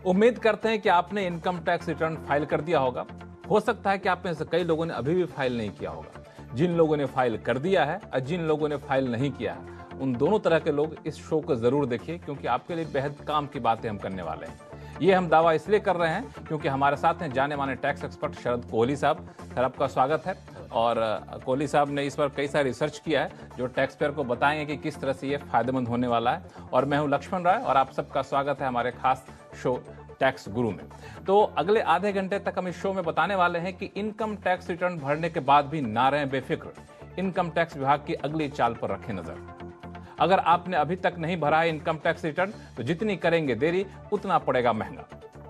उम्मीद करते हैं कि आपने इनकम टैक्स रिटर्न फाइल कर दिया होगा। हो सकता है कि आप में से कई लोगों ने अभी भी फाइल नहीं किया होगा। जिन लोगों ने फाइल कर दिया है और जिन लोगों ने फाइल नहीं किया है, उन दोनों तरह के लोग इस शो को जरूर देखिए, क्योंकि आपके लिए बेहद काम की बातें हम करने वाले हैं। ये हम दावा इसलिए कर रहे हैं क्योंकि हमारे साथ हैं जाने माने टैक्स एक्सपर्ट शरद कोहली साहब। सर, आपका स्वागत है। और कोहली साहब ने इस पर कई सारी रिसर्च किया है जो टैक्स पेयर को बताएंगे कि किस तरह से ये फायदेमंद होने वाला है। और मैं हूं लक्ष्मण राय और आप सबका स्वागत है हमारे खास शो टैक्स गुरु में। तो अगले आधे घंटे तक हम इस शो में बताने वाले हैं कि इनकम टैक्स रिटर्न भरने के बाद भी ना रहें बेफिक्र। इनकम टैक्स विभाग की अगली चाल पर रखें नजर। अगर आपने अभी तक नहीं भरा है इनकम टैक्स रिटर्न, तो जितनी करेंगे देरी उतना पड़ेगा महंगा।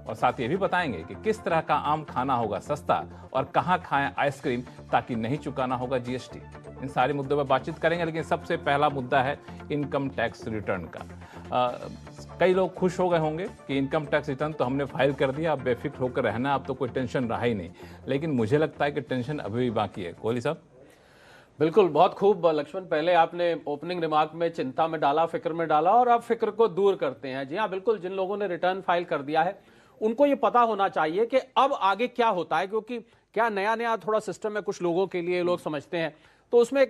और साथ ये भी बताएंगे कि किस तरह का आम खाना होगा सस्ता और कहां खाएं आइसक्रीम ताकि नहीं चुकाना होगा जीएसटी। इन सारे मुद्दों पर बातचीत करेंगे, लेकिन सबसे पहला मुद्दा है इनकम टैक्स रिटर्न का। कई लोग खुश हो गए होंगे कि इनकम टैक्स रिटर्न तो हमने फाइल कर दिया, अब बेफिक्र होकर रहना, अब तो कोई टेंशन रहा ही नहीं। लेकिन मुझे लगता है कि टेंशन अभी भी बाकी है। कोहली साहब। बिल्कुल, बहुत खूब लक्ष्मण। पहले आपने ओपनिंग रिमार्क में चिंता में डाला, फिक्र में डाला, और अब फिक्र को दूर करते हैं। जी हाँ, बिल्कुल, जिन लोगों ने रिटर्न फाइल कर दिया है उनको ये पता होना चाहिए कि अब आगे क्या होता है, क्योंकि क्या नया नया थोड़ा सिस्टम है कुछ लोगों के लिए, लोग समझते हैं। तो उसमें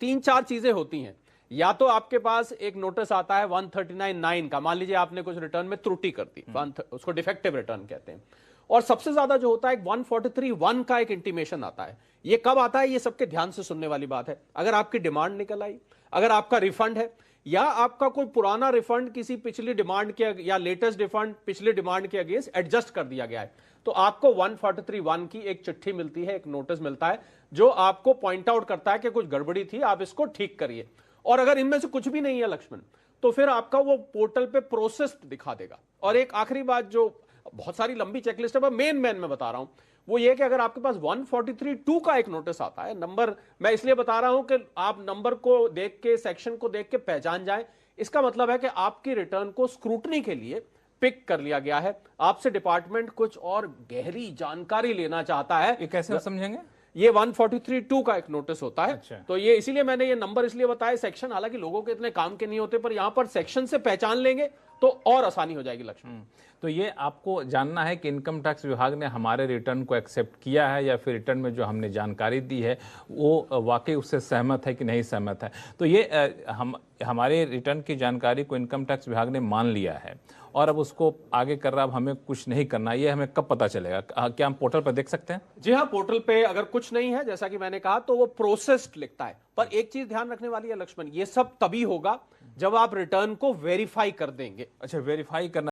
3-4 चीजें होती हैं। या तो आपके पास एक नोटिस आता है 139(9) का, मान लीजिए आपने कुछ रिटर्न में त्रुटि कर दी, उसको डिफेक्टिव रिटर्न कहते हैं। और सबसे ज्यादा जो होता है 143(1) का एक इंटीमेशन आता है। ये कब आता है, ये सबके ध्यान से सुनने वाली बात है। अगर आपकी डिमांड निकल आई, अगर आपका रिफंड है, या आपका कोई पुराना रिफंड किसी पिछली डिमांड के या लेटेस्ट रिफंड पिछली डिमांड के अगेंस्ट एडजस्ट कर दिया गया है, तो आपको 143(1) की एक चिट्ठी मिलती है, एक नोटिस मिलता है, जो आपको पॉइंट आउट करता है कि कुछ गड़बड़ी थी, आप इसको ठीक करिए। और अगर इनमें से कुछ भी नहीं है लक्ष्मण, तो फिर आपका वो पोर्टल पे प्रोसेस्ड दिखा देगा। और एक आखिरी बात, जो बहुत सारी लंबी चेकलिस्ट है, मेन मैं बता रहा हूं, वो ये कि अगर आपके पास 143(2) का एक नोटिस आता है, नंबर मैं इसलिए बता रहा हूं कि आप नंबर को देख के, सेक्शन को देख के पहचान जाएं। इसका मतलब है कि आपकी रिटर्न को स्क्रूटनी के लिए पिक कर लिया गया है। आपसे डिपार्टमेंट कुछ और गहरी जानकारी लेना चाहता है। ये कैसे समझेंगे? ये 143(2) का एक नोटिस होता है। अच्छा। तो ये इसीलिए मैंने ये नंबर इसलिए बताया। सेक्शन हालांकि लोगों के इतने काम के नहीं होते, पर यहां पर सेक्शन से पहचान लेंगे तो और आसानी हो जाएगी लक्ष्मण। तो ये आपको जानना है कि इनकम टैक्स विभाग ने हमारे रिटर्न को एक्सेप्ट किया है या फिर रिटर्न में जो हमने जानकारी दी है वो वाकई उससे सहमत है कि नहीं सहमत है। तो ये हमारे रिटर्न की जानकारी को इनकम टैक्स विभाग ने मान लिया है और अब उसको आगे कर रहा, अब हमें कुछ नहीं करना। ये हमें कब पता चलेगा? क्या हम पोर्टल पर देख सकते हैं? जी हाँ, पोर्टल पे अगर कुछ नहीं है, जैसा कि मैंने कहा, तो वो प्रोसेस्ड लिखता है। पर एक चीज ध्यान रखने वाली है लक्ष्मण, ये सब तभी होगा जब आप रिटर्न को वेरीफाई कर देंगे। अच्छा, वेरीफाई करना